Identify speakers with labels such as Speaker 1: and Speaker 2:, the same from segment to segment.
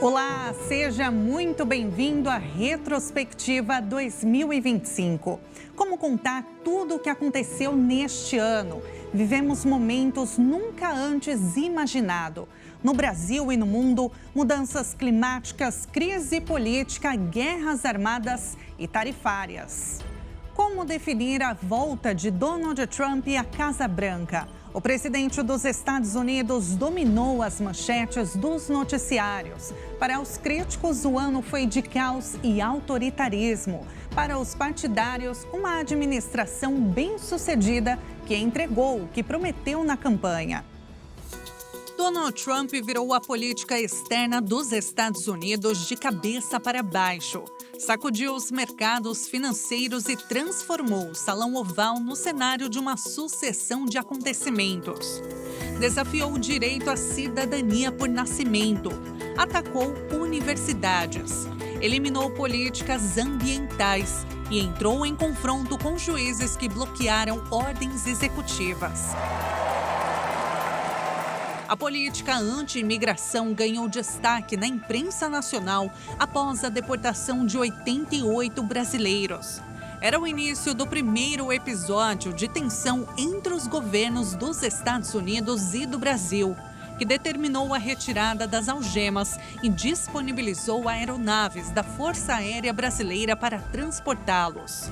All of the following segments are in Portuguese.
Speaker 1: Olá, seja muito bem-vindo à Retrospectiva 2025. Como contar tudo o que aconteceu neste ano? Vivemos momentos nunca antes imaginados. No Brasil e no mundo, mudanças climáticas, crise política, guerras armadas e tarifárias. Como definir a volta de Donald Trump à Casa Branca? O presidente dos Estados Unidos dominou as manchetes dos noticiários. Para os críticos, o ano foi de caos e autoritarismo. Para os partidários, uma administração bem-sucedida que entregou o que prometeu na campanha. Donald Trump virou a política externa dos Estados Unidos de cabeça para baixo. Sacudiu os mercados financeiros e transformou o Salão Oval no cenário de uma sucessão de acontecimentos. Desafiou o direito à cidadania por nascimento. Atacou universidades. Eliminou políticas ambientais e entrou em confronto com juízes que bloquearam ordens executivas. A política anti-imigração ganhou destaque na imprensa nacional após a deportação de 88 brasileiros. Era o início do primeiro episódio de tensão entre os governos dos Estados Unidos e do Brasil, que determinou a retirada das algemas e disponibilizou aeronaves da Força Aérea Brasileira para transportá-los.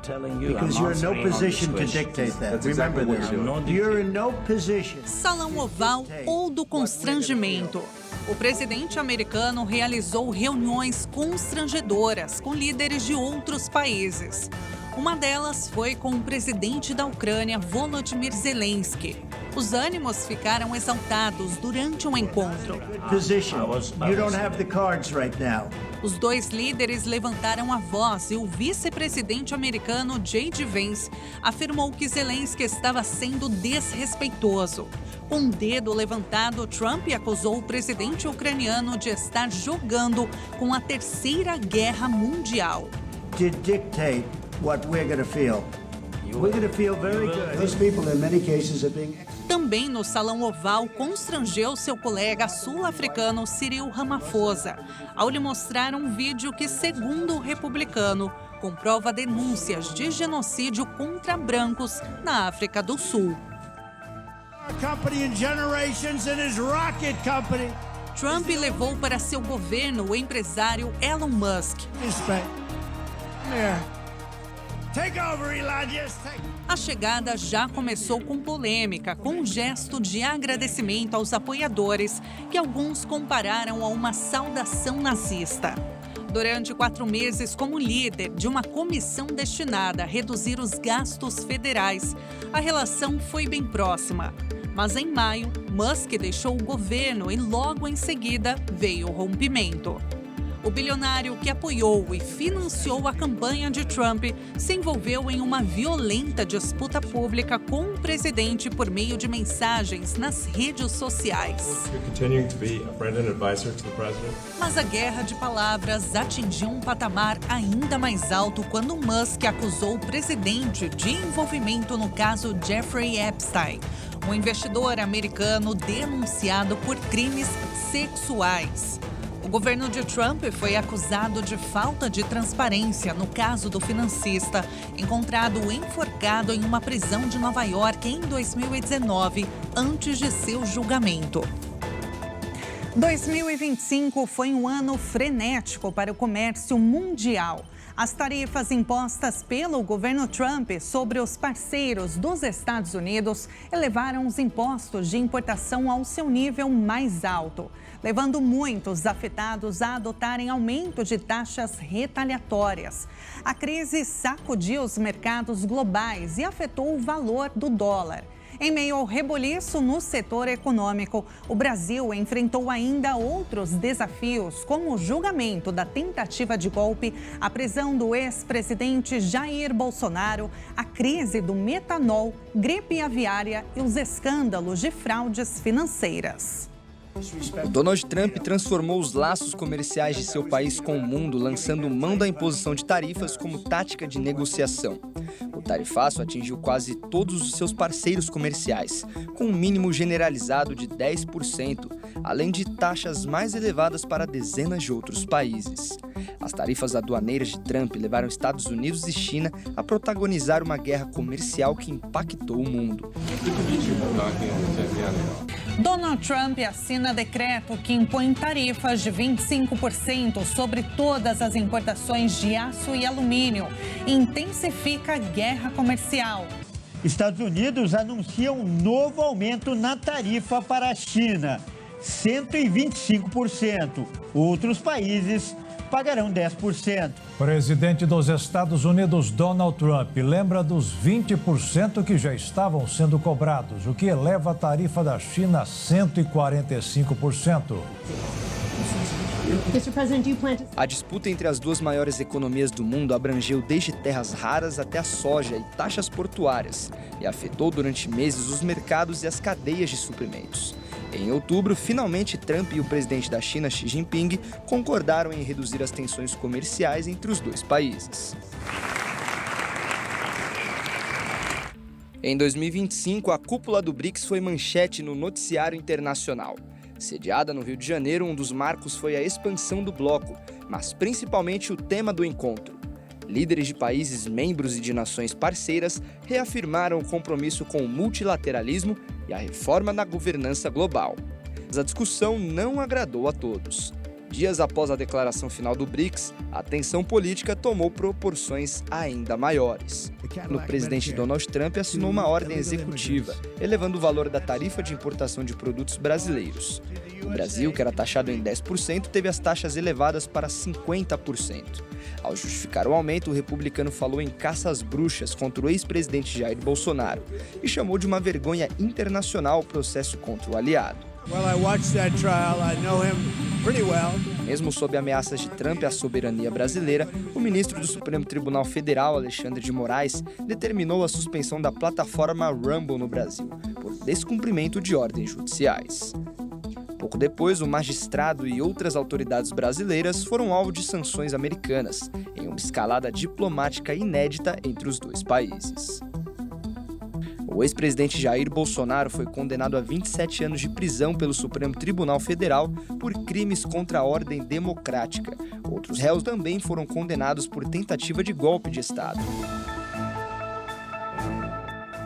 Speaker 2: Because you're in no position to dictate that. Remember this. You're in no position.
Speaker 1: Salão Oval ou do constrangimento. O presidente americano realizou reuniões constrangedoras com líderes de outros países. Uma delas foi com o presidente da Ucrânia, Volodymyr Zelensky. Os ânimos ficaram exaltados durante o encontro. Os dois líderes levantaram a voz e o vice-presidente americano J.D. Vance afirmou que Zelensky estava sendo desrespeitoso. Com o dedo levantado, Trump acusou o presidente ucraniano de estar jogando com a Terceira Guerra Mundial. Também no Salão Oval, constrangeu seu colega sul-africano Cyril Ramaphosa ao lhe mostrar um vídeo que, segundo o republicano, comprova denúncias de genocídio contra brancos na África do Sul. Trump levou para seu governo o empresário Elon Musk. A chegada já começou com polêmica, com um gesto de agradecimento aos apoiadores, que alguns compararam a uma saudação nazista. Durante 4 meses como líder de uma comissão destinada a reduzir os gastos federais, a relação foi bem próxima. Mas em maio, Musk deixou o governo e logo em seguida veio o rompimento. O bilionário que apoiou e financiou a campanha de Trump se envolveu em uma violenta disputa pública com o presidente por meio de mensagens nas redes sociais. Mas a guerra de palavras atingiu um patamar ainda mais alto quando Musk acusou o presidente de envolvimento no caso Jeffrey Epstein, um investidor americano denunciado por crimes sexuais. O governo de Trump foi acusado de falta de transparência no caso do financista, encontrado enforcado em uma prisão de Nova York em 2019, antes de seu julgamento. 2025 foi um ano frenético para o comércio mundial. As tarifas impostas pelo governo Trump sobre os parceiros dos Estados Unidos elevaram os impostos de importação ao seu nível mais alto, levando muitos afetados a adotarem aumento de taxas retaliatórias. A crise sacudiu os mercados globais e afetou o valor do dólar. Em meio ao reboliço no setor econômico, o Brasil enfrentou ainda outros desafios, como o julgamento da tentativa de golpe, a prisão do ex-presidente Jair Bolsonaro, a crise do metanol, gripe aviária e os escândalos de fraudes financeiras.
Speaker 3: O Donald Trump transformou os laços comerciais de seu país com o mundo, lançando mão da imposição de tarifas como tática de negociação. O tarifaço atingiu quase todos os seus parceiros comerciais, com um mínimo generalizado de 10%, além de taxas mais elevadas para dezenas de outros países. As tarifas aduaneiras de Trump levaram Estados Unidos e China a protagonizar uma guerra comercial que impactou o mundo.
Speaker 1: Donald Trump assina decreto que impõe tarifas de 25% sobre todas as importações de aço e alumínio e intensifica a guerra comercial.
Speaker 2: Estados Unidos anuncia um novo aumento na tarifa para a China, 125%. Outros países pagarão 10%.
Speaker 4: Presidente dos Estados Unidos, Donald Trump, lembra dos 20% que já estavam sendo cobrados, o que eleva a tarifa da China a 145%.
Speaker 3: A disputa entre as duas maiores economias do mundo abrangeu desde terras raras até a soja e taxas portuárias, e afetou durante meses os mercados e as cadeias de suprimentos. Em outubro, finalmente Trump e o presidente da China, Xi Jinping, concordaram em reduzir as tensões comerciais entre os dois países. Em 2025, a cúpula do BRICS foi manchete no noticiário internacional. Sediada no Rio de Janeiro, um dos marcos foi a expansão do bloco, mas principalmente o tema do encontro. Líderes de países membros e de nações parceiras reafirmaram o compromisso com o multilateralismo e a reforma na governança global. Mas a discussão não agradou a todos. Dias após a declaração final do BRICS, a tensão política tomou proporções ainda maiores. O presidente Donald Trump assinou uma ordem executiva, elevando o valor da tarifa de importação de produtos brasileiros. O Brasil, que era taxado em 10%, teve as taxas elevadas para 50%. Ao justificar o aumento, o republicano falou em caça às bruxas contra o ex-presidente Jair Bolsonaro e chamou de uma vergonha internacional o processo contra o aliado. Mesmo sob ameaças de Trump à soberania brasileira, o ministro do Supremo Tribunal Federal, Alexandre de Moraes, determinou a suspensão da plataforma Rumble no Brasil, por descumprimento de ordens judiciais. Pouco depois, o magistrado e outras autoridades brasileiras foram alvo de sanções americanas, em uma escalada diplomática inédita entre os dois países. O ex-presidente Jair Bolsonaro foi condenado a 27 anos de prisão pelo Supremo Tribunal Federal por crimes contra a ordem democrática. Outros réus também foram condenados por tentativa de golpe de Estado.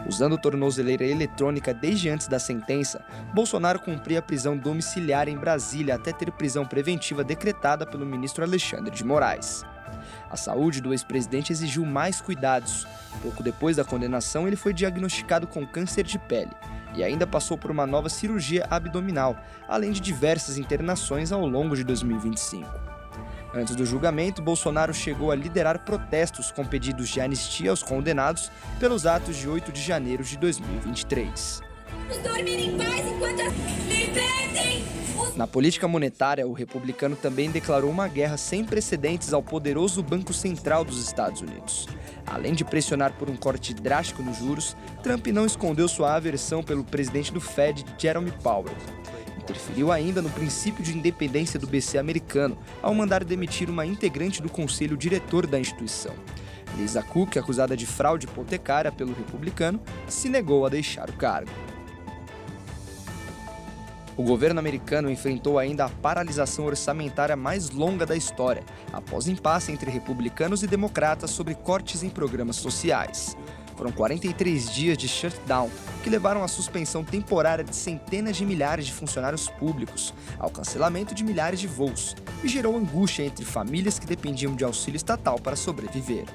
Speaker 3: Usando tornozeleira eletrônica desde antes da sentença, Bolsonaro cumpria a prisão domiciliar em Brasília até ter prisão preventiva decretada pelo ministro Alexandre de Moraes. A saúde do ex-presidente exigiu mais cuidados. Pouco depois da condenação, ele foi diagnosticado com câncer de pele e ainda passou por uma nova cirurgia abdominal, além de diversas internações ao longo de 2025. Antes do julgamento, Bolsonaro chegou a liderar protestos com pedidos de anistia aos condenados pelos atos de 8 de janeiro de 2023.
Speaker 5: Vamos dormir em paz enquanto libertem!
Speaker 3: Na política monetária, o republicano também declarou uma guerra sem precedentes ao poderoso Banco Central dos Estados Unidos. Além de pressionar por um corte drástico nos juros, Trump não escondeu sua aversão pelo presidente do Fed, Jerome Powell. Interferiu ainda no princípio de independência do BC americano, ao mandar demitir uma integrante do conselho diretor da instituição. Lisa Cook, acusada de fraude hipotecária pelo republicano, se negou a deixar o cargo. O governo americano enfrentou ainda a paralisação orçamentária mais longa da história, após impasse entre republicanos e democratas sobre cortes em programas sociais. Foram 43 dias de shutdown, que levaram à suspensão temporária de centenas de milhares de funcionários públicos, ao cancelamento de milhares de voos, e gerou angústia entre famílias que dependiam de auxílio estatal para sobreviver.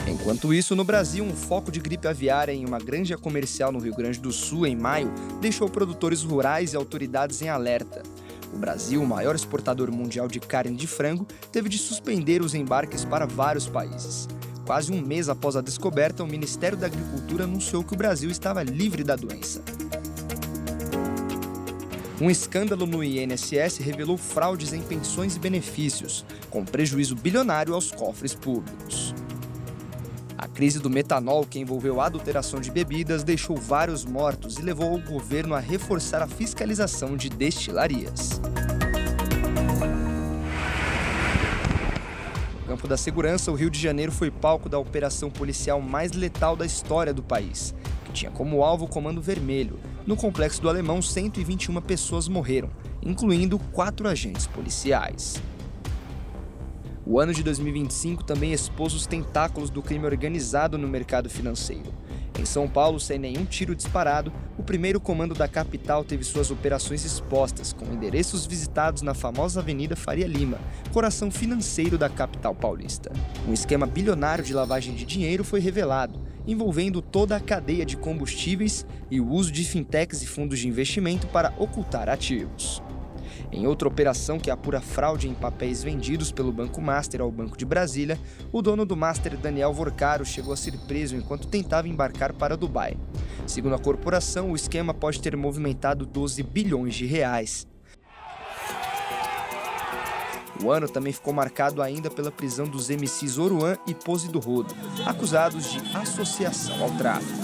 Speaker 3: Enquanto isso, no Brasil, um foco de gripe aviária em uma granja comercial no Rio Grande do Sul, em maio, deixou produtores rurais e autoridades em alerta. O Brasil, o maior exportador mundial de carne de frango, teve de suspender os embarques para vários países. Quase um mês após a descoberta, o Ministério da Agricultura anunciou que o Brasil estava livre da doença. Um escândalo no INSS revelou fraudes em pensões e benefícios, com prejuízo bilionário aos cofres públicos. A crise do metanol, que envolveu a adulteração de bebidas, deixou vários mortos e levou o governo a reforçar a fiscalização de destilarias. No campo da segurança, o Rio de Janeiro foi palco da operação policial mais letal da história do país, que tinha como alvo o Comando Vermelho. No Complexo do Alemão, 121 pessoas morreram, incluindo 4 agentes policiais. O ano de 2025 também expôs os tentáculos do crime organizado no mercado financeiro. Em São Paulo, sem nenhum tiro disparado, o primeiro comando da capital teve suas operações expostas, com endereços visitados na famosa Avenida Faria Lima, coração financeiro da capital paulista. Um esquema bilionário de lavagem de dinheiro foi revelado, envolvendo toda a cadeia de combustíveis e o uso de fintechs e fundos de investimento para ocultar ativos. Em outra operação que apura fraude em papéis vendidos pelo Banco Master ao Banco de Brasília, o dono do Master, Daniel Vorcaro, chegou a ser preso enquanto tentava embarcar para Dubai. Segundo a corporação, o esquema pode ter movimentado 12 bilhões de reais. O ano também ficou marcado ainda pela prisão dos MCs Oruan e Pose do Rodo, acusados de associação ao tráfico.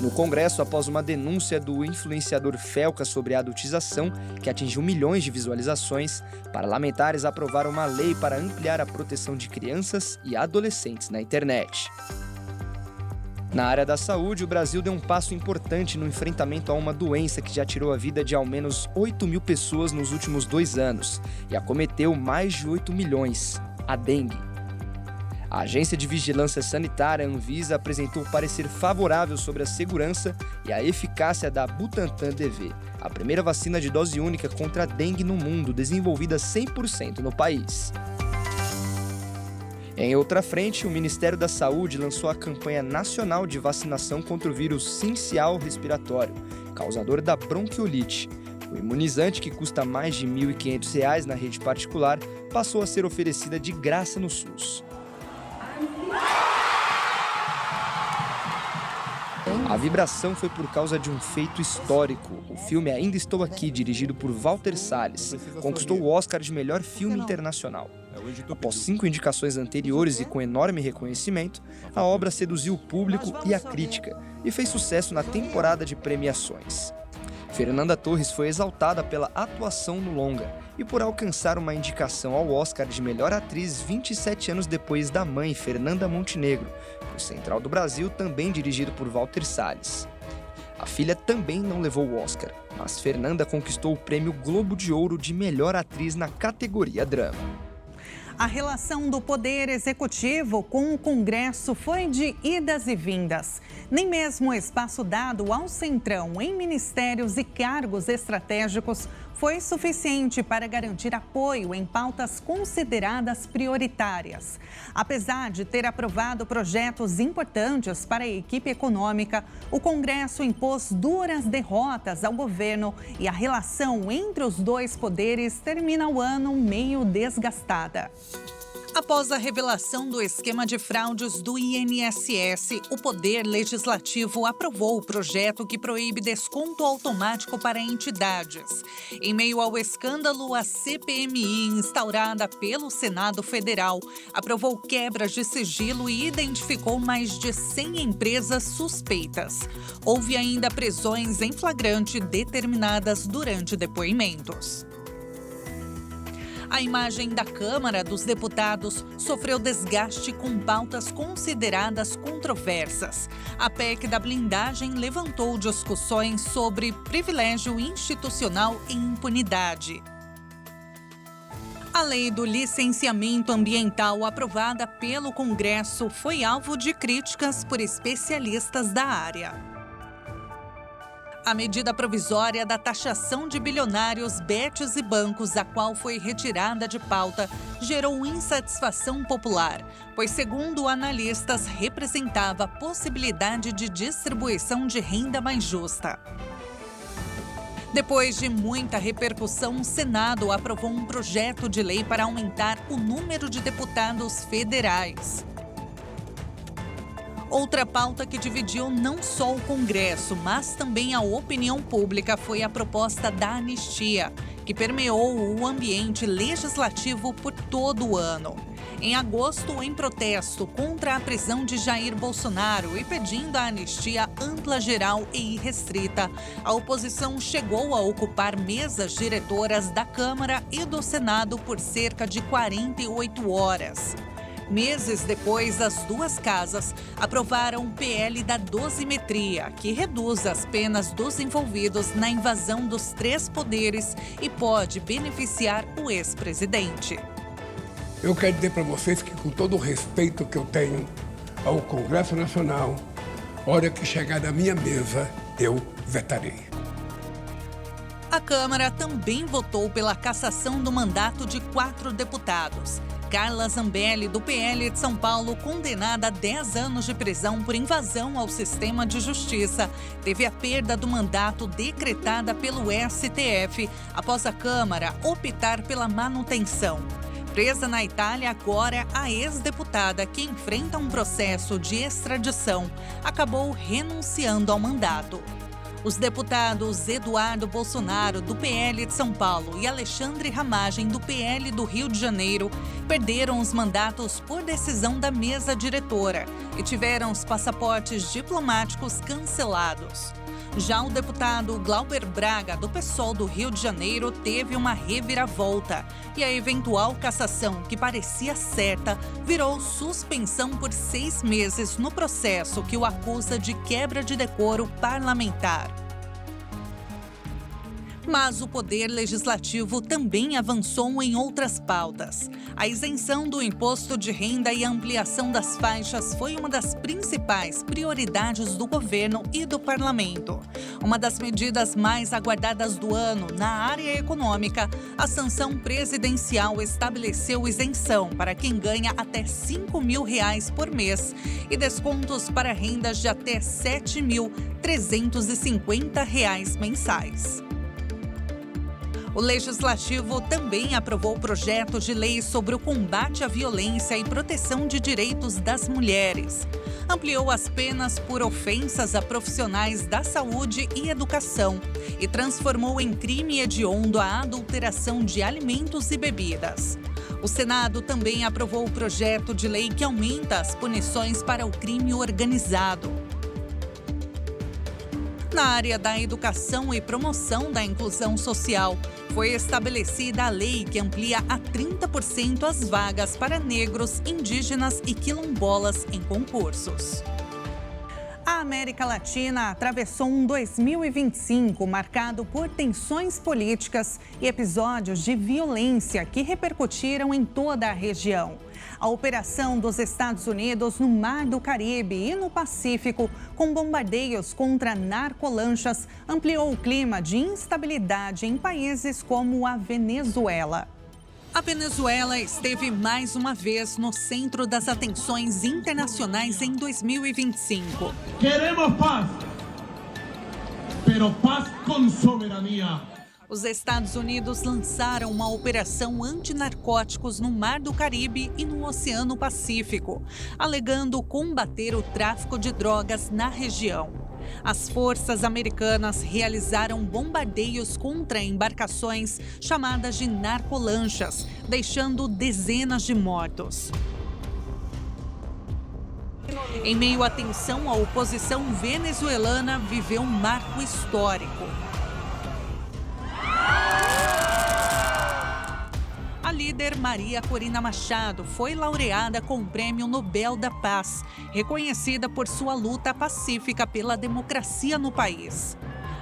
Speaker 3: No Congresso, após uma denúncia do influenciador Felca sobre a adultização, que atingiu milhões de visualizações, parlamentares aprovaram uma lei para ampliar a proteção de crianças e adolescentes na internet. Na área da saúde, o Brasil deu um passo importante no enfrentamento a uma doença que já tirou a vida de ao menos 8 mil pessoas nos últimos 2 anos e acometeu mais de 8 milhões, a dengue. A Agência de Vigilância Sanitária, Anvisa, apresentou parecer favorável sobre a segurança e a eficácia da Butantan DV, a primeira vacina de dose única contra a dengue no mundo, desenvolvida 100% no país. Em outra frente, o Ministério da Saúde lançou a campanha nacional de vacinação contra o vírus sincial respiratório, causador da bronquiolite. O imunizante, que custa mais de R$ 1.500 na rede particular, passou a ser oferecida de graça no SUS. A vibração foi por causa de um feito histórico. O filme Ainda Estou Aqui, dirigido por Walter Salles, conquistou o Oscar de melhor filme internacional. Após 5 indicações anteriores e com enorme reconhecimento, a obra seduziu o público e a crítica e fez sucesso na temporada de premiações. Fernanda Torres foi exaltada pela atuação no longa e por alcançar uma indicação ao Oscar de melhor atriz 27 anos depois da mãe, Fernanda Montenegro, por Central do Brasil, também dirigido por Walter Salles. A filha também não levou o Oscar, mas Fernanda conquistou o prêmio Globo de Ouro de melhor atriz na categoria drama.
Speaker 1: A relação do Poder Executivo com o Congresso foi de idas e vindas. Nem mesmo o espaço dado ao Centrão em ministérios e cargos estratégicos foi suficiente para garantir apoio em pautas consideradas prioritárias. Apesar de ter aprovado projetos importantes para a equipe econômica, o Congresso impôs duras derrotas ao governo e a relação entre os dois poderes termina o ano meio desgastada. Após a revelação do esquema de fraudes do INSS, o Poder Legislativo aprovou o projeto que proíbe desconto automático para entidades. Em meio ao escândalo, a CPMI, instaurada pelo Senado Federal, aprovou quebras de sigilo e identificou mais de 100 empresas suspeitas. Houve ainda prisões em flagrante determinadas durante depoimentos. A imagem da Câmara dos Deputados sofreu desgaste com pautas consideradas controversas. A PEC da blindagem levantou discussões sobre privilégio institucional e impunidade. A lei do licenciamento ambiental aprovada pelo Congresso foi alvo de críticas por especialistas da área. A medida provisória da taxação de bilionários, betes e bancos, a qual foi retirada de pauta, gerou insatisfação popular, pois, segundo analistas, representava a possibilidade de distribuição de renda mais justa. Depois de muita repercussão, o Senado aprovou um projeto de lei para aumentar o número de deputados federais. Outra pauta que dividiu não só o Congresso, mas também a opinião pública foi a proposta da anistia, que permeou o ambiente legislativo por todo o ano. Em agosto, em protesto contra a prisão de Jair Bolsonaro e pedindo a anistia ampla, geral e irrestrita, a oposição chegou a ocupar mesas diretoras da Câmara e do Senado por cerca de 48 horas. Meses depois, as duas casas aprovaram o PL da dosimetria, que reduz as penas dos envolvidos na invasão dos 3 poderes e pode beneficiar o ex-presidente.
Speaker 6: Eu quero dizer para vocês que, com todo o respeito que eu tenho ao Congresso Nacional, hora que chegar na minha mesa, eu vetarei.
Speaker 1: A Câmara também votou pela cassação do mandato de 4 deputados. Carla Zambelli, do PL de São Paulo, condenada a 10 anos de prisão por invasão ao sistema de justiça, teve a perda do mandato decretada pelo STF após a Câmara optar pela manutenção. Presa na Itália agora, a ex-deputada, que enfrenta um processo de extradição, acabou renunciando ao mandato. Os deputados Eduardo Bolsonaro, do PL de São Paulo, e Alexandre Ramagem, do PL do Rio de Janeiro, perderam os mandatos por decisão da mesa diretora e tiveram os passaportes diplomáticos cancelados. Já o deputado Glauber Braga, do PSOL do Rio de Janeiro, teve uma reviravolta e a eventual cassação, que parecia certa, virou suspensão por 6 meses no processo que o acusa de quebra de decoro parlamentar. Mas o Poder Legislativo também avançou em outras pautas. A isenção do imposto de renda e a ampliação das faixas foi uma das principais prioridades do governo e do parlamento. Uma das medidas mais aguardadas do ano na área econômica, a sanção presidencial estabeleceu isenção para quem ganha até R$ 5.000 por mês e descontos para rendas de até R$ 7.350 mensais. O Legislativo também aprovou o projeto de lei sobre o combate à violência e proteção de direitos das mulheres. Ampliou as penas por ofensas a profissionais da saúde e educação e transformou em crime hediondo a adulteração de alimentos e bebidas. O Senado também aprovou o projeto de lei que aumenta as punições para o crime organizado. Na área da educação e promoção da inclusão social, foi estabelecida a lei que amplia a 30% as vagas para negros, indígenas e quilombolas em concursos. A América Latina atravessou um 2025 marcado por tensões políticas e episódios de violência que repercutiram em toda a região. A operação dos Estados Unidos no Mar do Caribe e no Pacífico, com bombardeios contra narcolanchas, ampliou o clima de instabilidade em países como a Venezuela. A Venezuela esteve mais uma vez no centro das atenções internacionais em 2025.
Speaker 7: Queremos paz, pero paz com soberania.
Speaker 1: Os Estados Unidos lançaram uma operação antinarcóticos no Mar do Caribe e no Oceano Pacífico, alegando combater o tráfico de drogas na região. As forças americanas realizaram bombardeios contra embarcações chamadas de narcolanchas, deixando dezenas de mortos. Em meio à tensão, a oposição venezuelana viveu um marco histórico. A líder Maria Corina Machado foi laureada com o Prêmio Nobel da Paz, reconhecida por sua luta pacífica pela democracia no país.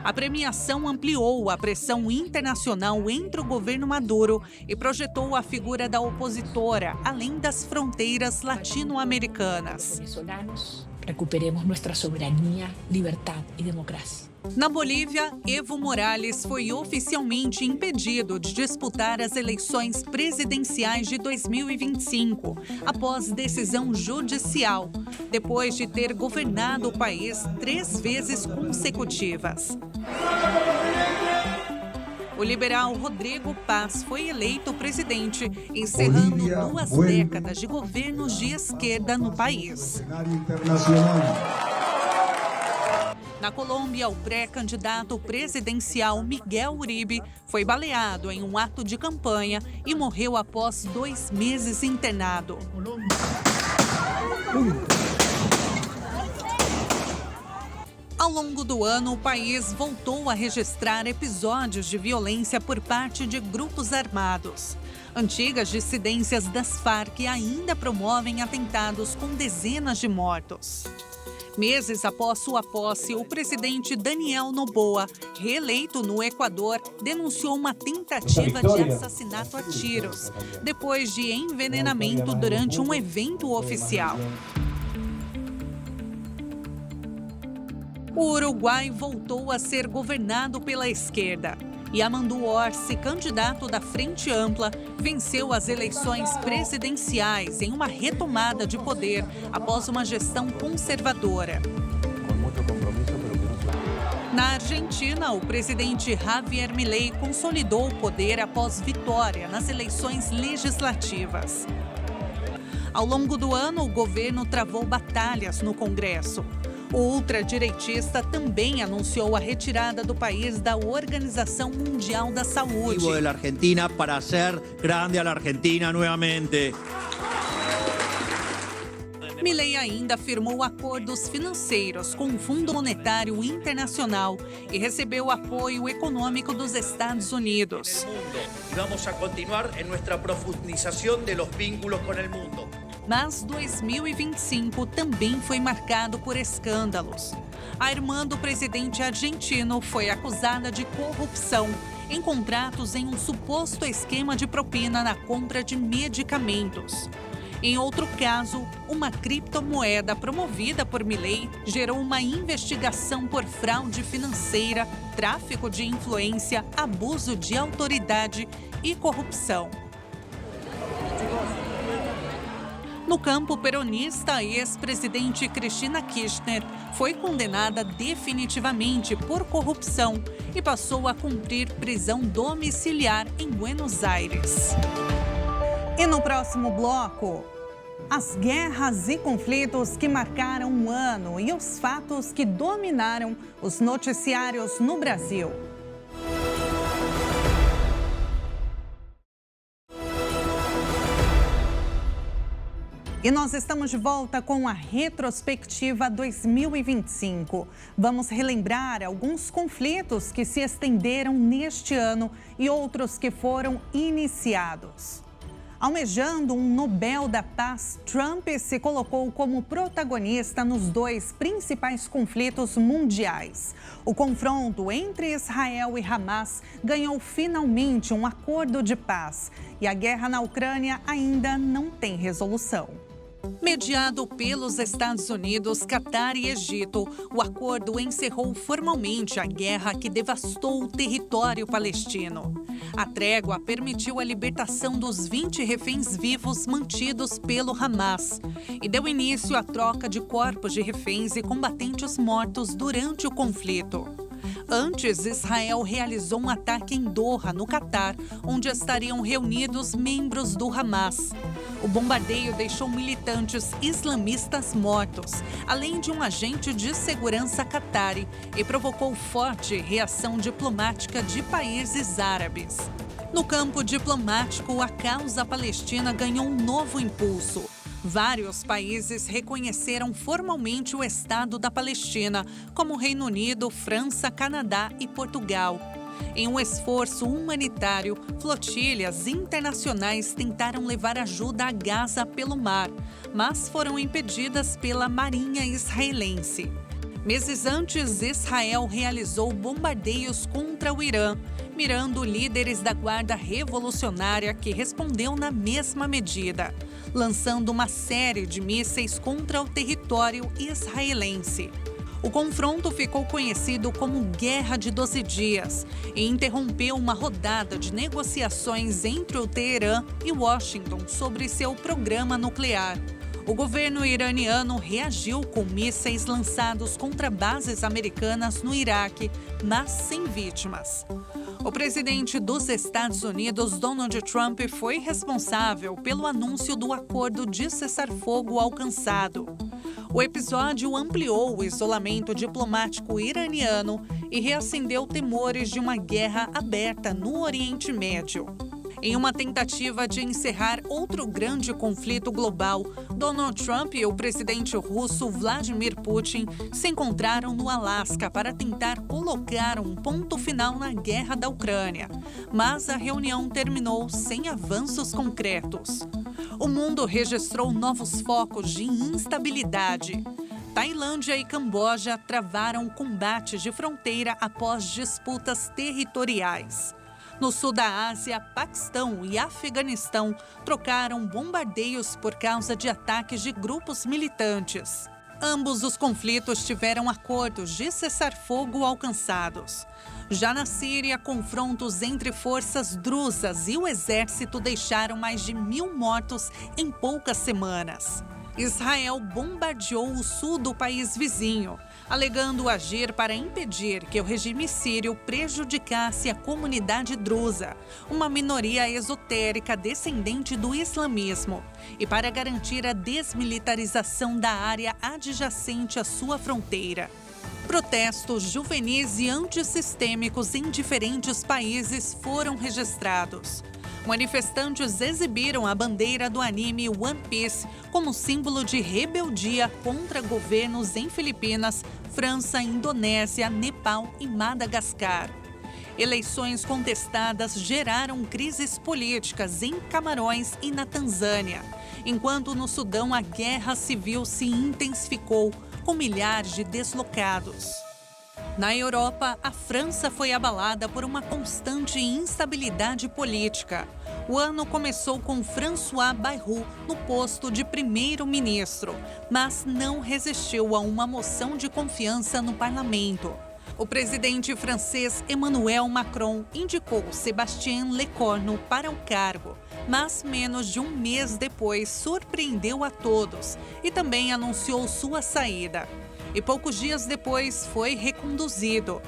Speaker 1: A premiação ampliou a pressão internacional entre o governo Maduro e projetou a figura da opositora, além das fronteiras latino-americanas.
Speaker 8: Recuperemos nossa soberania, liberdade e democracia.
Speaker 1: Na Bolívia, Evo Morales foi oficialmente impedido de disputar as eleições presidenciais de 2025, após decisão judicial, depois de ter governado o país 3 vezes consecutivas. O liberal Rodrigo Paz foi eleito presidente, encerrando 2 décadas de governos de esquerda no país. Na Colômbia, o pré-candidato presidencial Miguel Uribe foi baleado em um ato de campanha e morreu após 2 meses internado. Ao longo do ano, o país voltou a registrar episódios de violência por parte de grupos armados. Antigas dissidências das Farc ainda promovem atentados com dezenas de mortos. Meses após sua posse, o presidente Daniel Noboa, reeleito no Equador, denunciou uma tentativa de assassinato a tiros, depois de envenenamento durante um evento oficial. O Uruguai voltou a ser governado pela esquerda. Yamandu Orsi, candidato da Frente Ampla, venceu as eleições presidenciais em uma retomada de poder após uma gestão conservadora. Na Argentina, o presidente Javier Milei consolidou o poder após vitória nas eleições legislativas. Ao longo do ano, o governo travou batalhas no Congresso. O ultradireitista também anunciou a retirada do país da Organização Mundial da Saúde.
Speaker 9: ...de Argentina para ser grande a Argentina novamente.
Speaker 1: Milei ainda firmou acordos financeiros com o Fundo Monetário Internacional e recebeu apoio econômico dos Estados Unidos.
Speaker 9: Vamos a continuar em nossa profundização de los vínculos com o mundo.
Speaker 1: Mas 2025 também foi marcado por escândalos. A irmã do presidente argentino foi acusada de corrupção em contratos em um suposto esquema de propina na compra de medicamentos. Em outro caso, uma criptomoeda promovida por Milei gerou uma investigação por fraude financeira, tráfico de influência, abuso de autoridade e corrupção. No campo peronista, a ex-presidente Cristina Kirchner foi condenada definitivamente por corrupção e passou a cumprir prisão domiciliar em Buenos Aires. E no próximo bloco, as guerras e conflitos que marcaram o ano e os fatos que dominaram os noticiários no Brasil. E nós estamos de volta com a Retrospectiva 2025. Vamos relembrar alguns conflitos que se estenderam neste ano e outros que foram iniciados. Almejando um Nobel da Paz, Trump se colocou como protagonista nos dois principais conflitos mundiais. O confronto entre Israel e Hamas ganhou finalmente um acordo de paz e a guerra na Ucrânia ainda não tem resolução. Mediado pelos Estados Unidos, Catar e Egito, o acordo encerrou formalmente a guerra que devastou o território palestino. A trégua permitiu a libertação dos 20 reféns vivos mantidos pelo Hamas e deu início à troca de corpos de reféns e combatentes mortos durante o conflito. Antes, Israel realizou um ataque em Doha, no Catar, onde estariam reunidos membros do Hamas. O bombardeio deixou militantes islamistas mortos, além de um agente de segurança catari, e provocou forte reação diplomática de países árabes. No campo diplomático, a causa palestina ganhou um novo impulso. Vários países reconheceram formalmente o Estado da Palestina, como Reino Unido, França, Canadá e Portugal. Em um esforço humanitário, flotilhas internacionais tentaram levar ajuda a Gaza pelo mar, mas foram impedidas pela Marinha israelense. Meses antes, Israel realizou bombardeios contra o Irã, mirando líderes da Guarda Revolucionária, que respondeu na mesma medida, lançando uma série de mísseis contra o território israelense. O confronto ficou conhecido como Guerra de 12 Dias e interrompeu uma rodada de negociações entre o Teherã e Washington sobre seu programa nuclear. O governo iraniano reagiu com mísseis lançados contra bases americanas no Iraque, mas sem vítimas. O presidente dos Estados Unidos, Donald Trump, foi responsável pelo anúncio do acordo de cessar-fogo alcançado. O episódio ampliou o isolamento diplomático iraniano e reacendeu temores de uma guerra aberta no Oriente Médio. Em uma tentativa de encerrar outro grande conflito global, Donald Trump e o presidente russo Vladimir Putin se encontraram no Alasca para tentar colocar um ponto final na guerra da Ucrânia. Mas a reunião terminou sem avanços concretos. O mundo registrou novos focos de instabilidade. Tailândia e Camboja travaram combates de fronteira após disputas territoriais. No sul da Ásia, Paquistão e Afeganistão trocaram bombardeios por causa de ataques de grupos militantes. Ambos os conflitos tiveram acordos de cessar-fogo alcançados. Já na Síria, confrontos entre forças druzas e o exército deixaram mais de 1.000 mortos em poucas semanas. Israel bombardeou o sul do país vizinho, alegando agir para impedir que o regime sírio prejudicasse a comunidade drusa, uma minoria esotérica descendente do islamismo, e para garantir a desmilitarização da área adjacente à sua fronteira. Protestos juvenis e antissistêmicos em diferentes países foram registrados. Manifestantes exibiram a bandeira do anime One Piece como símbolo de rebeldia contra governos em Filipinas, França, Indonésia, Nepal e Madagascar. Eleições contestadas geraram crises políticas em Camarões e na Tanzânia, enquanto no Sudão a guerra civil se intensificou, com milhares de deslocados. Na Europa, a França foi abalada por uma constante instabilidade política. O ano começou com François Bayrou no posto de primeiro-ministro, mas não resistiu a uma moção de confiança no parlamento. O presidente francês Emmanuel Macron indicou Sébastien Lecornu para o cargo, mas menos de um mês depois surpreendeu a todos e também anunciou sua saída. E poucos dias depois foi reconduzido.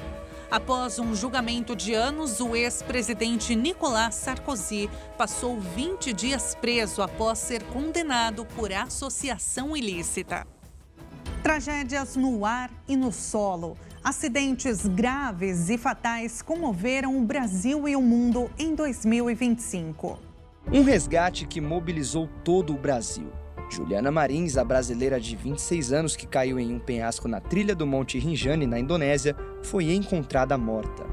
Speaker 1: Após um julgamento de anos, o ex-presidente Nicolas Sarkozy passou 20 dias preso após ser condenado por associação ilícita. Tragédias no ar e no solo. Acidentes graves e fatais comoveram o Brasil e o mundo em 2025.
Speaker 3: Um resgate que mobilizou todo o Brasil. Juliana Marins, a brasileira de 26 anos que caiu em um penhasco na trilha do Monte Rinjani, na Indonésia, foi encontrada morta.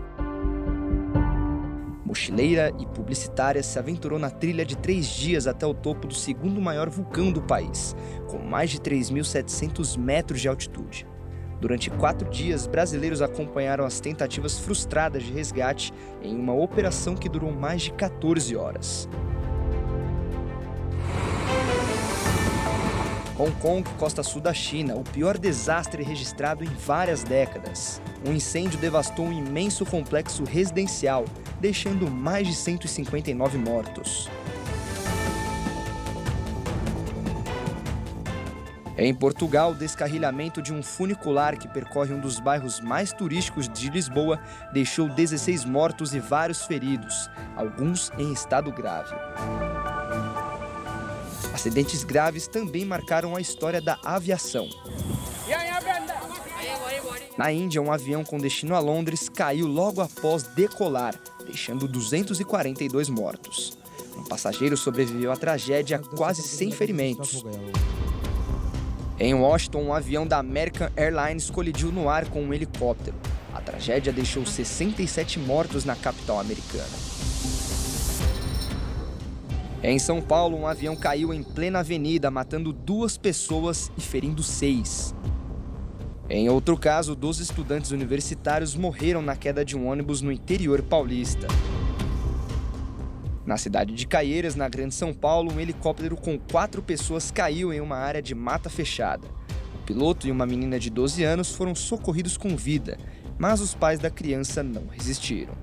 Speaker 3: Mochileira e publicitária se aventurou na trilha de 3 dias até o topo do segundo maior vulcão do país, com mais de 3.700 metros de altitude. Durante 4 dias, brasileiros acompanharam as tentativas frustradas de resgate em uma operação que durou mais de 14 horas. Hong Kong, costa sul da China, o pior desastre registrado em várias décadas. Um incêndio devastou um imenso complexo residencial, deixando mais de 159 mortos. Em Portugal, o descarrilhamento de um funicular que percorre um dos bairros mais turísticos de Lisboa deixou 16 mortos e vários feridos, alguns em estado grave. Acidentes graves também marcaram a história da aviação. Na Índia, um avião com destino a Londres caiu logo após decolar, deixando 242 mortos. Um passageiro sobreviveu à tragédia quase sem ferimentos. Em Washington, um avião da American Airlines colidiu no ar com um helicóptero. A tragédia deixou 67 mortos na capital americana. Em São Paulo, um avião caiu em plena avenida, matando 2 pessoas e ferindo 6. Em outro caso, 12 estudantes universitários morreram na queda de um ônibus no interior paulista. Na cidade de Caieiras, na Grande São Paulo, um helicóptero com 4 pessoas caiu em uma área de mata fechada. O piloto e uma menina de 12 anos foram socorridos com vida, mas os pais da criança não resistiram.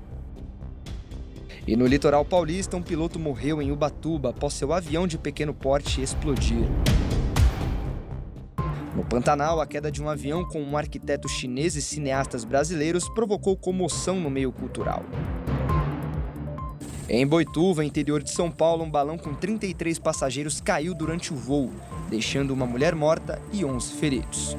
Speaker 3: E no litoral paulista, um piloto morreu em Ubatuba após seu avião de pequeno porte explodir. No Pantanal, a queda de um avião com um arquiteto chinês e cineastas brasileiros provocou comoção no meio cultural. Em Boituva, interior de São Paulo, um balão com 33 passageiros caiu durante o voo, deixando uma mulher morta e 11 feridos.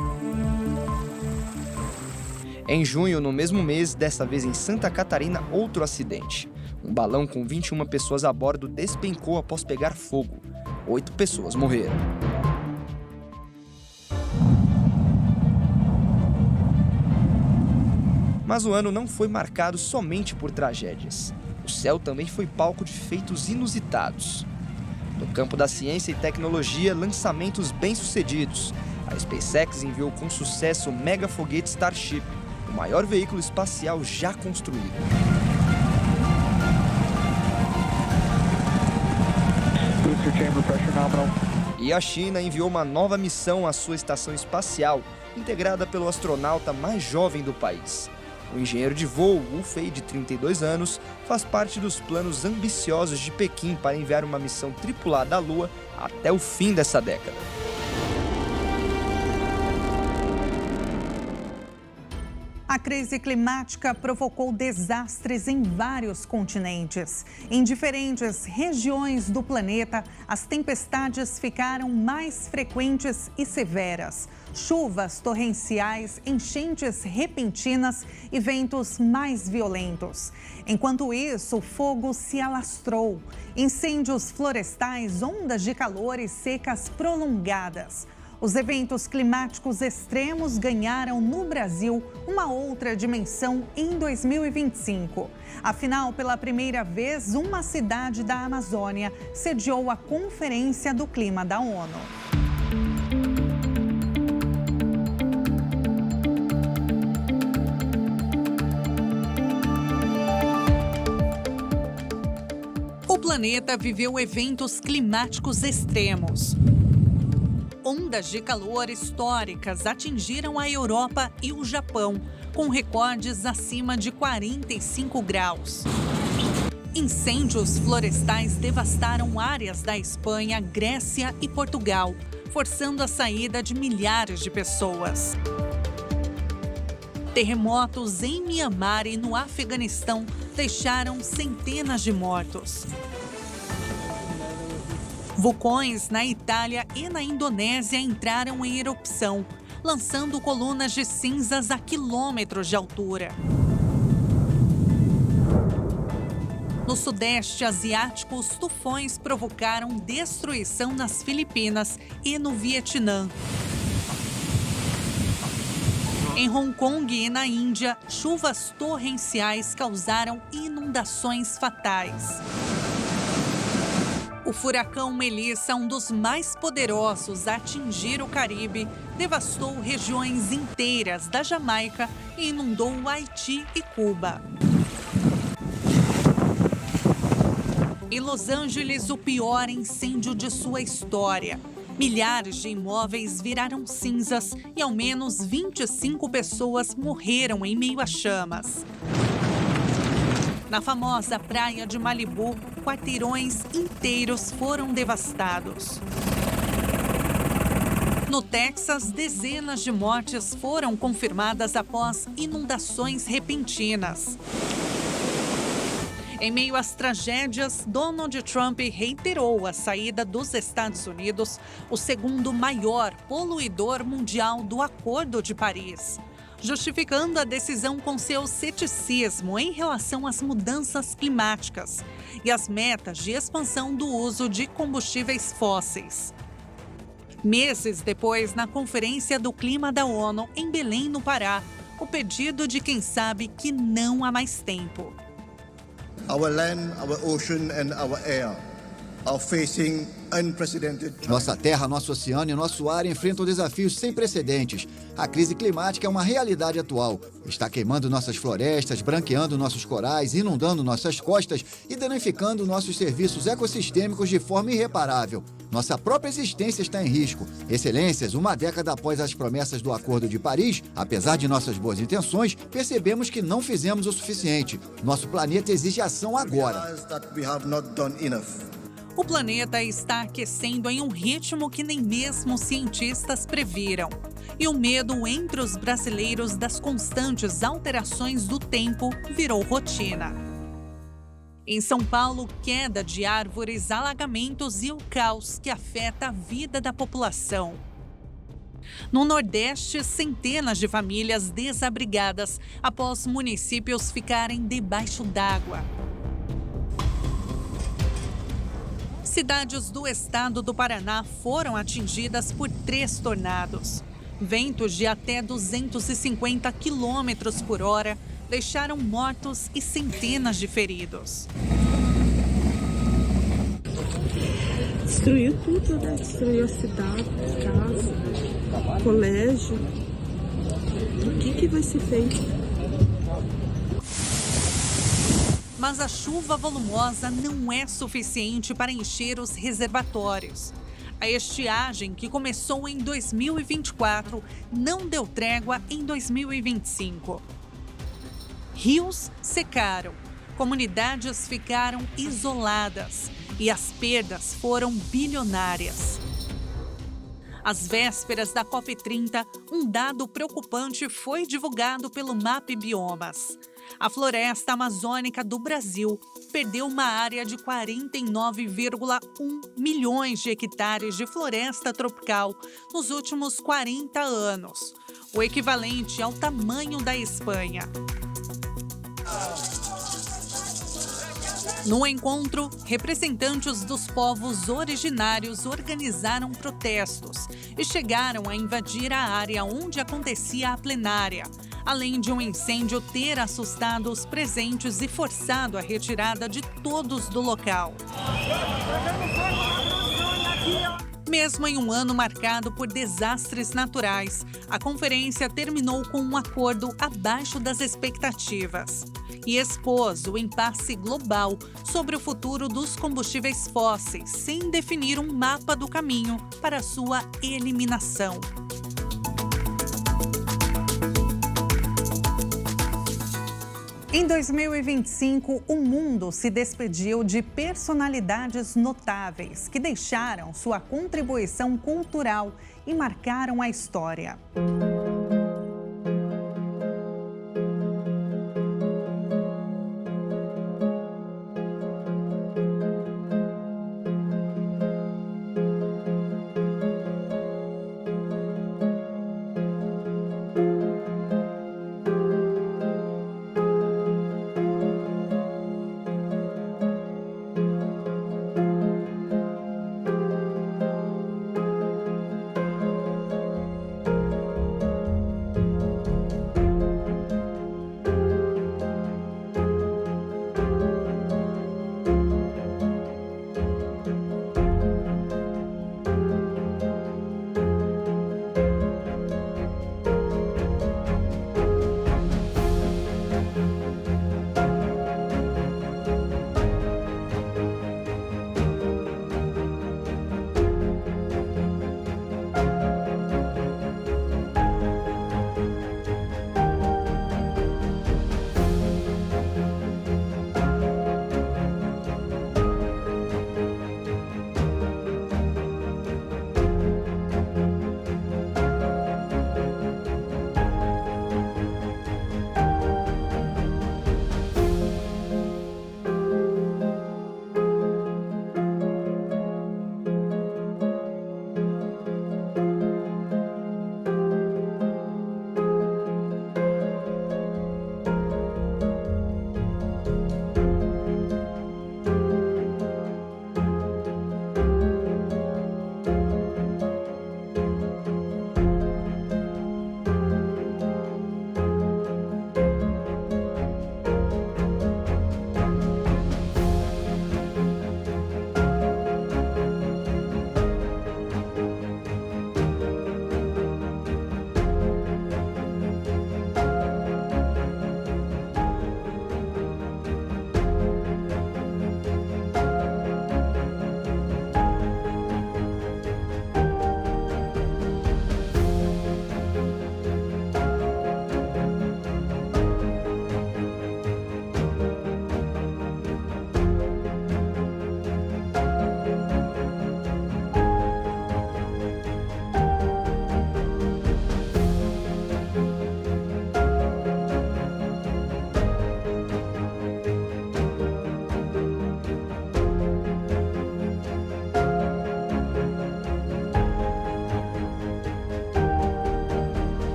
Speaker 3: Em junho, no mesmo mês, dessa vez em Santa Catarina, outro acidente. Um balão com 21 pessoas a bordo despencou após pegar fogo. 8 pessoas morreram. Mas o ano não foi marcado somente por tragédias. O céu também foi palco de feitos inusitados. No campo da ciência e tecnologia, lançamentos bem-sucedidos. A SpaceX enviou com sucesso o mega foguete Starship, o maior veículo espacial já construído. E a China enviou uma nova missão à sua estação espacial, integrada pelo astronauta mais jovem do país. O engenheiro de voo, Wu Fei, de 32 anos, faz parte dos planos ambiciosos de Pequim para enviar uma missão tripulada à Lua até o fim dessa década.
Speaker 1: A crise climática provocou desastres em vários continentes. Em diferentes regiões do planeta, as tempestades ficaram mais frequentes e severas. Chuvas torrenciais, enchentes repentinas e ventos mais violentos. Enquanto isso, o fogo se alastrou. Incêndios florestais, ondas de calor e secas prolongadas. Os eventos climáticos extremos ganharam no Brasil uma outra dimensão em 2025. Afinal, pela primeira vez, uma cidade da Amazônia sediou a Conferência do Clima da ONU. O planeta viveu eventos climáticos extremos. Ondas de calor históricas atingiram a Europa e o Japão, com recordes acima de 45 graus. Incêndios florestais devastaram áreas da Espanha, Grécia e Portugal, forçando a saída de milhares de pessoas. Terremotos em Mianmar e no Afeganistão deixaram centenas de mortos. Vulcões na Itália e na Indonésia entraram em erupção, lançando colunas de cinzas a quilômetros de altura. No Sudeste Asiático, os tufões provocaram destruição nas Filipinas e no Vietnã. Em Hong Kong e na Índia, chuvas torrenciais causaram inundações fatais. O furacão Melissa, um dos mais poderosos a atingir o Caribe, devastou regiões inteiras da Jamaica e inundou o Haiti e Cuba. Em Los Angeles, o pior incêndio de sua história. Milhares de imóveis viraram cinzas e ao menos 25 pessoas morreram em meio a chamas. Na famosa praia de Malibu, quarteirões inteiros foram devastados. No Texas, dezenas de mortes foram confirmadas após inundações repentinas. Em meio às tragédias, Donald Trump reiterou a saída dos Estados Unidos, o segundo maior poluidor mundial do Acordo de Paris, justificando a decisão com seu ceticismo em relação às mudanças climáticas e as metas de expansão do uso de combustíveis fósseis. Meses depois, na Conferência do Clima da ONU, em Belém, no Pará, o pedido de quem sabe que não há mais tempo.
Speaker 10: Our land, our ocean and our air are facing unprecedented.
Speaker 11: Nossa terra, nosso oceano e nosso ar enfrentam desafios sem precedentes. A crise climática é uma realidade atual. Está queimando nossas florestas, branqueando nossos corais, inundando nossas costas e danificando nossos serviços ecossistêmicos de forma irreparável. Nossa própria existência está em risco. Excelências, uma década após as promessas do Acordo de Paris, apesar de nossas boas intenções, percebemos que não fizemos o suficiente. Nosso planeta exige ação agora.
Speaker 1: O planeta está aquecendo em um ritmo que nem mesmo cientistas previram. E o medo entre os brasileiros das constantes alterações do tempo virou rotina. Em São Paulo, queda de árvores, alagamentos e o caos que afeta a vida da população. No Nordeste, centenas de famílias desabrigadas após municípios ficarem debaixo d'água. Cidades do estado do Paraná foram atingidas por 3 tornados. Ventos de até 250 quilômetros por hora deixaram mortos e centenas de feridos.
Speaker 12: Destruiu tudo, né? Destruiu a cidade, casa, colégio. O que vai ser feito?
Speaker 1: Mas a chuva volumosa não é suficiente para encher os reservatórios. A estiagem, que começou em 2024, não deu trégua em 2025. Rios secaram, comunidades ficaram isoladas e as perdas foram bilionárias. Às vésperas da COP30, um dado preocupante foi divulgado pelo MAP Biomas. A floresta amazônica do Brasil perdeu uma área de 49,1 milhões de hectares de floresta tropical nos últimos 40 anos, o equivalente ao tamanho da Espanha. No encontro, representantes dos povos originários organizaram protestos e chegaram a invadir a área onde acontecia a plenária, além de um incêndio ter assustado os presentes e forçado a retirada de todos do local. Mesmo em um ano marcado por desastres naturais, a conferência terminou com um acordo abaixo das expectativas e expôs o impasse global sobre o futuro dos combustíveis fósseis, sem definir um mapa do caminho para sua eliminação. Em 2025, o mundo se despediu de personalidades notáveis que deixaram sua contribuição cultural e marcaram a história.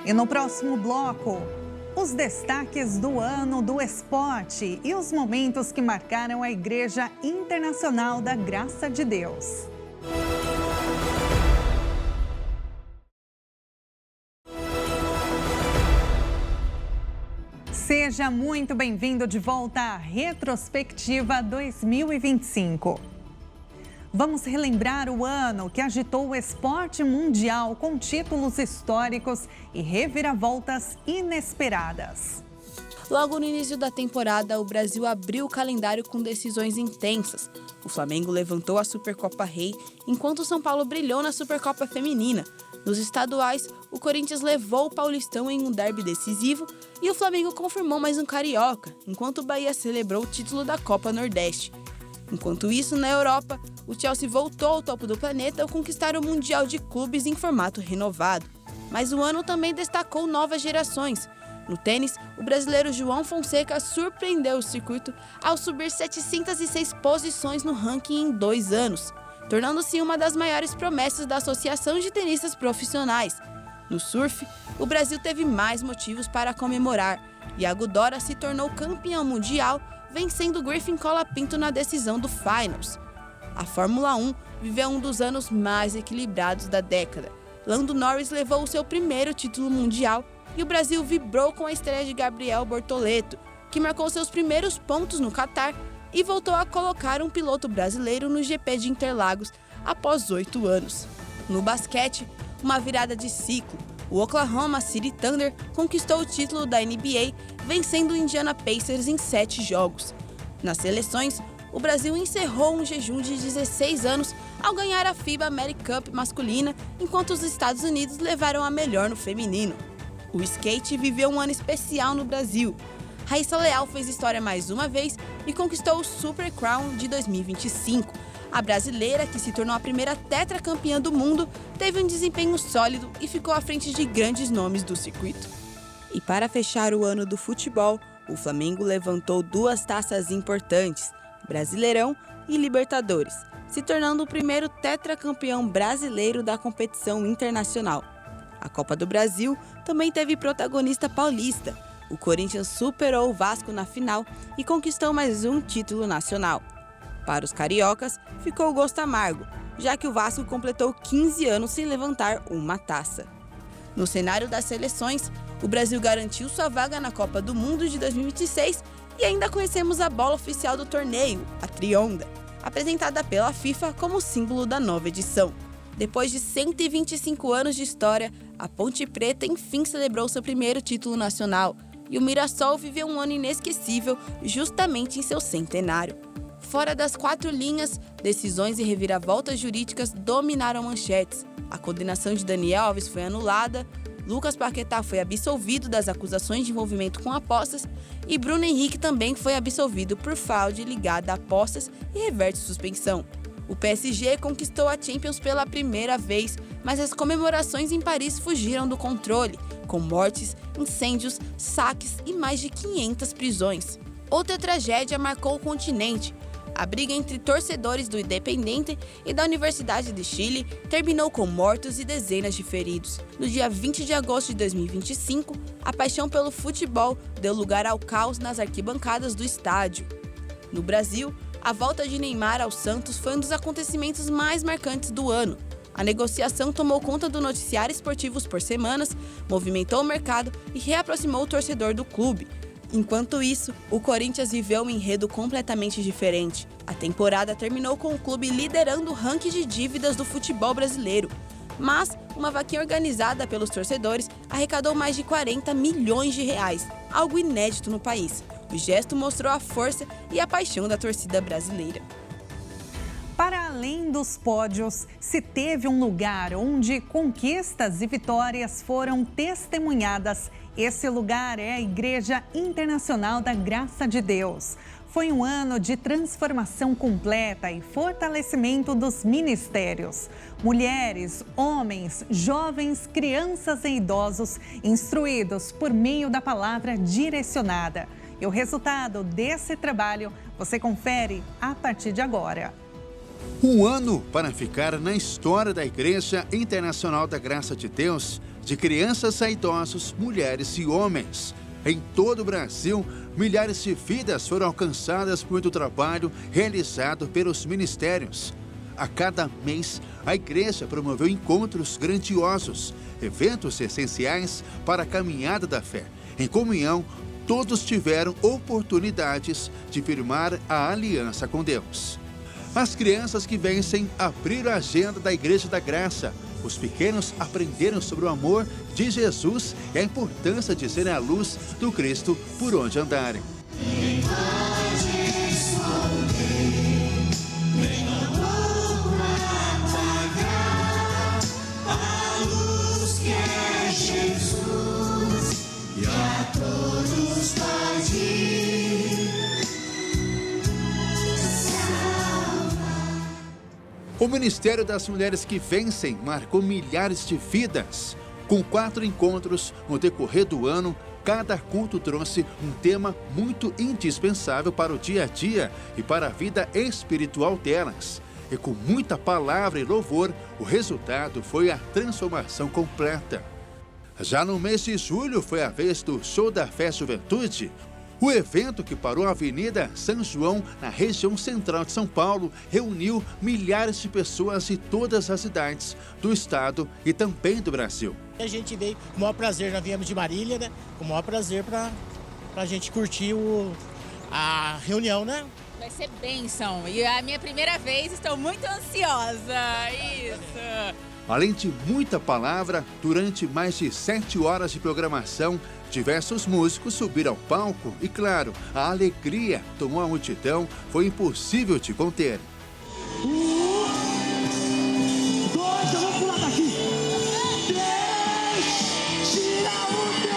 Speaker 1: E no próximo bloco, os destaques do ano do esporte e os momentos que marcaram a Igreja Internacional da Graça de Deus. Seja muito bem-vindo de volta à Retrospectiva 2025. Vamos relembrar o ano que agitou o esporte mundial com títulos históricos e reviravoltas inesperadas.
Speaker 13: Logo no início da temporada, o Brasil abriu o calendário com decisões intensas. O Flamengo levantou a Supercopa Rei, enquanto o São Paulo brilhou na Supercopa Feminina. Nos estaduais, o Corinthians levou o Paulistão em um derby decisivo e o Flamengo confirmou mais um Carioca, enquanto o Bahia celebrou o título da Copa Nordeste. Enquanto isso, na Europa, o Chelsea voltou ao topo do planeta ao conquistar o Mundial de Clubes em formato renovado. Mas o ano também destacou novas gerações. No tênis, o brasileiro João Fonseca surpreendeu o circuito ao subir 706 posições no ranking em 2 anos, tornando-se uma das maiores promessas da Associação de Tenistas Profissionais. No surf, o Brasil teve mais motivos para comemorar. Iago Dora se tornou campeão mundial, vencendo Griffin Colapinto na decisão do Finals. A Fórmula 1 viveu um dos anos mais equilibrados da década. Lando Norris levou o seu primeiro título mundial e o Brasil vibrou com a estreia de Gabriel Bortoleto, que marcou seus primeiros pontos no Catar e voltou a colocar um piloto brasileiro no GP de Interlagos após 8 anos. No basquete, uma virada de ciclo. O Oklahoma City Thunder conquistou o título da NBA, vencendo o Indiana Pacers em 7 jogos. Nas seleções, o Brasil encerrou um jejum de 16 anos ao ganhar a FIBA AmeriCup masculina, enquanto os Estados Unidos levaram a melhor no feminino. O skate viveu um ano especial no Brasil. Raíssa Leal fez história mais uma vez e conquistou o Super Crown de 2025. A brasileira, que se tornou a primeira tetracampeã do mundo, teve um desempenho sólido e ficou à frente de grandes nomes do circuito. E para fechar o ano do futebol, o Flamengo levantou 2 taças importantes, Brasileirão e Libertadores, se tornando o primeiro tetracampeão brasileiro da competição internacional. A Copa do Brasil também teve protagonista paulista. O Corinthians superou o Vasco na final e conquistou mais um título nacional. Para os cariocas, ficou o gosto amargo, já que o Vasco completou 15 anos sem levantar uma taça. No cenário das seleções, o Brasil garantiu sua vaga na Copa do Mundo de 2026 e ainda conhecemos a bola oficial do torneio, a Trionda, apresentada pela FIFA como símbolo da nova edição. Depois de 125 anos de história, a Ponte Preta enfim celebrou seu primeiro título nacional e o Mirassol viveu um ano inesquecível justamente em seu centenário. Fora das 4 linhas, decisões e reviravoltas jurídicas dominaram manchetes. A condenação de Daniel Alves foi anulada, Lucas Paquetá foi absolvido das acusações de envolvimento com apostas e Bruno Henrique também foi absolvido por fraude ligada a apostas e reverte suspensão. O PSG conquistou a Champions pela primeira vez, mas as comemorações em Paris fugiram do controle, com mortes, incêndios, saques e mais de 500 prisões. Outra tragédia marcou o continente. A briga entre torcedores do Independiente e da Universidade de Chile terminou com mortos e dezenas de feridos. No dia 20 de agosto de 2025, a paixão pelo futebol deu lugar ao caos nas arquibancadas do estádio. No Brasil, a volta de Neymar ao Santos foi um dos acontecimentos mais marcantes do ano. A negociação tomou conta do noticiário esportivos por semanas, movimentou o mercado e reaproximou o torcedor do clube. Enquanto isso, o Corinthians viveu um enredo completamente diferente. A temporada terminou com o clube liderando o ranking de dívidas do futebol brasileiro. Mas uma vaquinha organizada pelos torcedores arrecadou mais de 40 milhões de reais, algo inédito no país. O gesto mostrou a força e a paixão da torcida brasileira.
Speaker 1: Para além dos pódios, se teve um lugar onde conquistas e vitórias foram testemunhadas, esse lugar é a Igreja Internacional da Graça de Deus. Foi um ano de transformação completa e fortalecimento dos ministérios. Mulheres, homens, jovens, crianças e idosos instruídos por meio da palavra direcionada. E o resultado desse trabalho você confere a partir de agora.
Speaker 14: Um ano para ficar na história da Igreja Internacional da Graça de Deus, de crianças a idosos, mulheres e homens. Em todo o Brasil, milhares de vidas foram alcançadas por meio do trabalho realizado pelos ministérios. A cada mês, a Igreja promoveu encontros grandiosos, eventos essenciais para a caminhada da fé. Em comunhão, todos tiveram oportunidades de firmar a aliança com Deus. As crianças que vencem abriram a agenda da Igreja da Graça. Os pequenos aprenderam sobre o amor de Jesus e a importância de serem a luz do Cristo por onde andarem. O Ministério das Mulheres que Vencem marcou milhares de vidas. Com 4 encontros no decorrer do ano, cada culto trouxe um tema muito indispensável para o dia a dia e para a vida espiritual delas. E com muita palavra e louvor, o resultado foi a transformação completa. Já no mês de julho foi a vez do Show da Fé Juventude. O evento, que parou a Avenida São João, na região central de São Paulo, reuniu milhares de pessoas de todas as cidades do estado e também do Brasil.
Speaker 15: A gente veio com o maior prazer, nós viemos de Marília, né? Com o maior prazer para a gente curtir a reunião, né?
Speaker 16: Vai ser bênção e é a minha primeira vez, estou muito ansiosa, isso!
Speaker 14: Além de muita palavra, durante mais de 7 horas de programação, diversos músicos subiram ao palco e, claro, a alegria tomou a multidão, foi impossível de conter.
Speaker 7: 1, 2, eu vou pular daqui. 3, tira o teu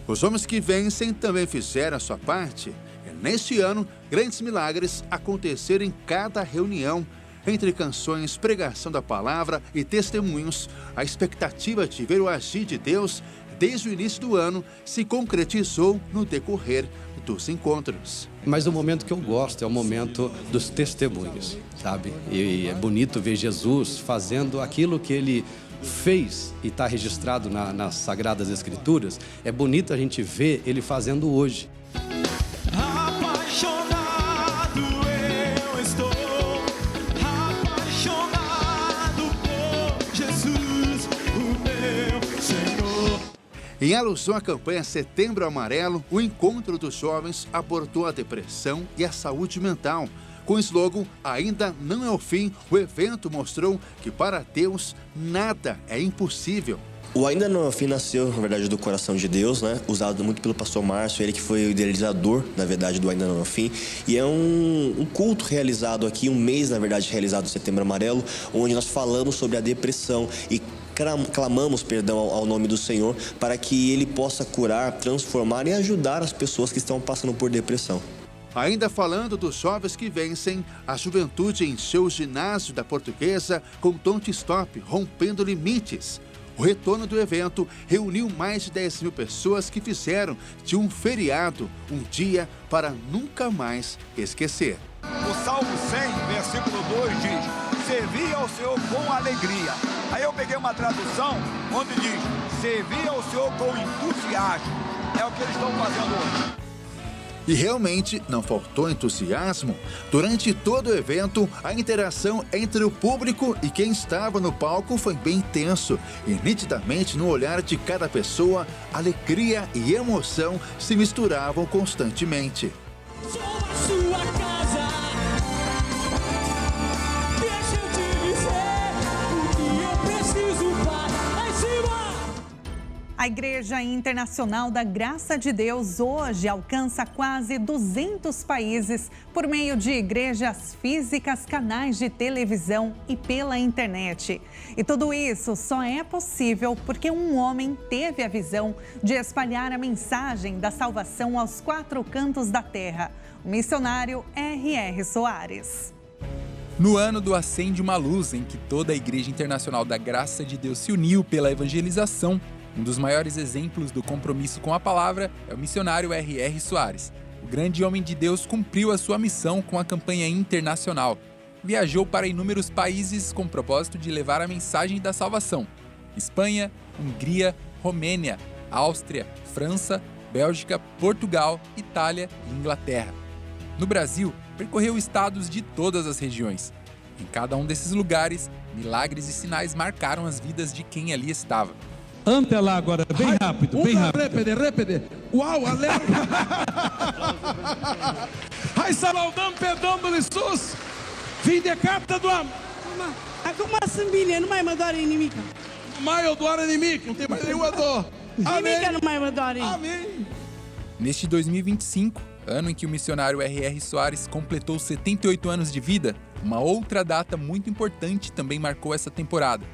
Speaker 14: Os homens que vencem também fizeram a sua parte. E neste ano, grandes milagres aconteceram em cada reunião. Entre canções, pregação da palavra e testemunhos, a expectativa de ver o agir de Deus desde o início do ano se concretizou no decorrer dos encontros.
Speaker 17: Mas o momento que eu gosto é o momento dos testemunhos, sabe? E é bonito ver Jesus fazendo aquilo que ele fez e está registrado nas Sagradas Escrituras. É bonito a gente ver ele fazendo hoje.
Speaker 7: Apaixonado eu estou, apaixonado por Jesus, o meu Senhor.
Speaker 14: Em alusão à campanha Setembro Amarelo, o encontro dos jovens abordou a depressão e a saúde mental. Com o slogan "Ainda não é o fim", o evento mostrou que para Deus nada é impossível.
Speaker 18: O Ainda Não é o Fim nasceu, na verdade, do coração de Deus, né? Usado muito pelo pastor Márcio, ele que foi o idealizador, na verdade, do Ainda Não é o Fim. E é um culto realizado aqui, um mês, na verdade, realizado no Setembro Amarelo, onde nós falamos sobre a depressão e clamamos perdão ao nome do Senhor para que Ele possa curar, transformar e ajudar as pessoas que estão passando por depressão.
Speaker 14: Ainda falando dos jovens que vencem, a juventude encheu o ginásio da Portuguesa com Don't Stop, rompendo limites. O retorno do evento reuniu mais de 10 mil pessoas que fizeram de um feriado um dia para nunca mais esquecer.
Speaker 19: O Salmo 100, versículo 2 diz: "Servi ao Senhor com alegria". Aí eu peguei uma tradução onde diz: "Servi ao Senhor com entusiasmo". É o que eles estão fazendo hoje.
Speaker 14: E realmente não faltou entusiasmo. Durante todo o evento, a interação entre o público e quem estava no palco foi bem intenso. E nitidamente no olhar de cada pessoa, alegria e emoção se misturavam constantemente.
Speaker 7: Sou a sua casa. Deixa eu te dizer o que eu preciso para em cima.
Speaker 1: A Igreja Internacional da Graça de Deus hoje alcança quase 200 países por meio de igrejas físicas, canais de televisão e pela internet. E tudo isso só é possível porque um homem teve a visão de espalhar a mensagem da salvação aos 4 cantos da terra. O missionário R.R. Soares.
Speaker 20: No ano do Acende uma Luz, em que toda a Igreja Internacional da Graça de Deus se uniu pela evangelização, um dos maiores exemplos do compromisso com a palavra é o missionário R.R. Soares. O grande homem de Deus cumpriu a sua missão com a campanha internacional. Viajou para inúmeros países com o propósito de levar a mensagem da salvação. Espanha, Hungria, Romênia, Áustria, França, Bélgica, Portugal, Itália e Inglaterra. No Brasil, percorreu estados de todas as regiões. Em cada um desses lugares, milagres e sinais marcaram as vidas de quem ali estava.
Speaker 7: Ante lá agora, bem rápido, bem rápido.
Speaker 21: Repete. Uau, alegre. Ai, saudam, perdão do Jesus. Fim de carta do amor.
Speaker 12: Como assim, bilha? Não vai mandar inimigo.
Speaker 21: Mas eu adoro inimigo, não tem mais nenhuma dor. Amém.
Speaker 12: Não vai mandar
Speaker 21: Amém.
Speaker 20: Neste 2025, ano em que o missionário R.R. Soares completou 78 anos de vida, uma outra data muito importante também marcou essa temporada.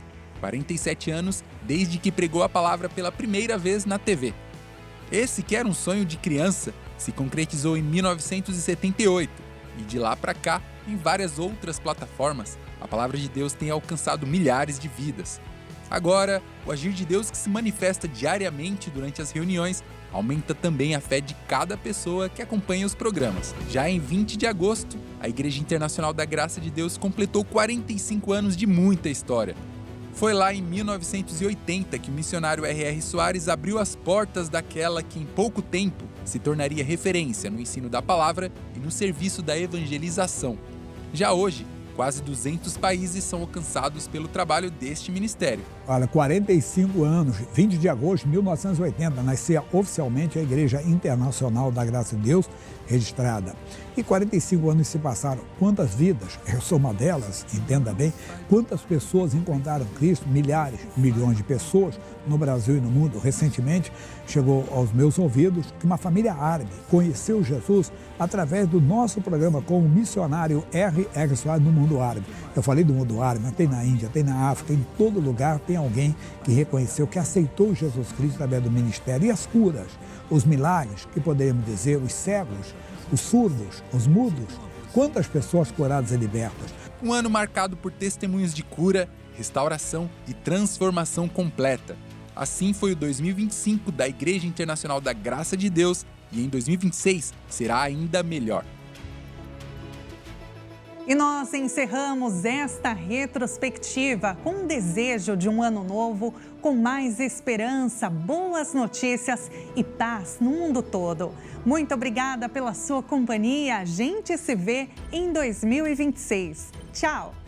Speaker 20: 47 anos desde que pregou a palavra pela primeira vez na TV. Esse que era um sonho de criança se concretizou em 1978 e de lá para cá, em várias outras plataformas, a palavra de Deus tem alcançado milhares de vidas. Agora, o agir de Deus que se manifesta diariamente durante as reuniões aumenta também a fé de cada pessoa que acompanha os programas. Já em 20 de agosto, a Igreja Internacional da Graça de Deus completou 45 anos de muita história. Foi lá em 1980 que o missionário R.R. Soares abriu as portas daquela que em pouco tempo se tornaria referência no ensino da palavra e no serviço da evangelização. Já hoje, quase 200 países são alcançados pelo trabalho deste ministério.
Speaker 22: Olha, 45 anos, 20 de agosto de 1980, nascia oficialmente a Igreja Internacional da Graça de Deus, registrada. E 45 anos se passaram. Quantas vidas, eu sou uma delas, entenda bem, quantas pessoas encontraram Cristo, milhares, milhões de pessoas no Brasil e no mundo. Recentemente chegou aos meus ouvidos que uma família árabe conheceu Jesus através do nosso programa com o missionário R.R. Soares no mundo árabe. Eu falei do mundo árabe, mas tem na Índia, tem na África, em todo lugar tem alguém que reconheceu, que aceitou Jesus Cristo através do ministério. E as curas, os milagres, que poderíamos dizer, os cegos, os surdos, os mudos, quantas pessoas curadas e libertas.
Speaker 20: Um ano marcado por testemunhos de cura, restauração e transformação completa. Assim foi o 2025 da Igreja Internacional da Graça de Deus e em 2026 será ainda melhor.
Speaker 1: E nós encerramos esta retrospectiva com um desejo de um ano novo, com mais esperança, boas notícias e paz no mundo todo. Muito obrigada pela sua companhia. A gente se vê em 2026. Tchau!